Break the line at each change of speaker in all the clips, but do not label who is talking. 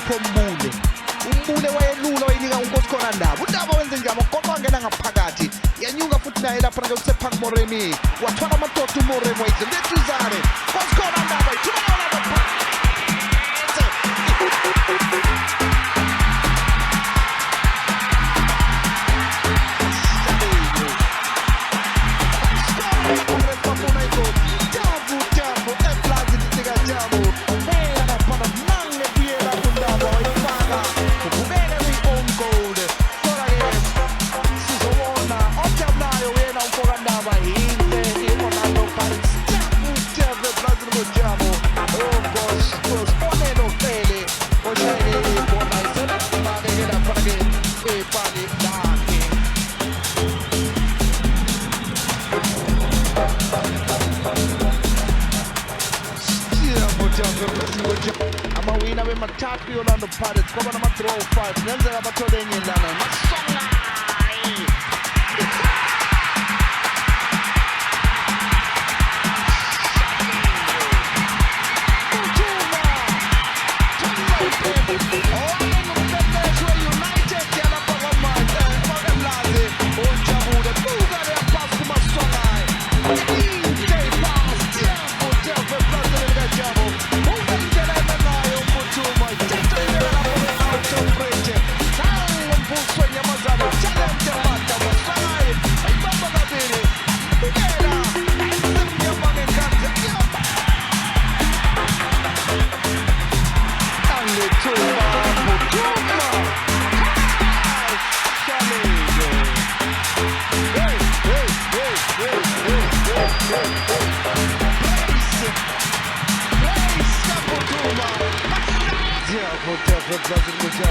lapho umbule wayelula wayinika uNkosikhona Ndaba. uNdaba wenze njalo kodwa wangena ngaphakathi yanyuka futhi naye lapha uSephan Moremi wathwala amadoda uMoremi wayidla letuzane Nkosikhona Ndaba ithumela lapha amawina bemathathu Orlando Pirates kwaba nama-draw 5 kungenzeka bathole enye lana Masonga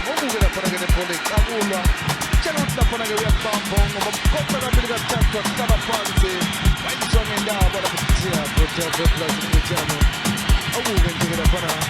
Ukubela khona ke nebhola eqakulwa tshela ukuthi lapha ke uyabamba ngoba konke kabili kathathu aqala phansi wayizwa ngendaba lapha kuthiwa kodwa plus ngojamo awuke nje lapha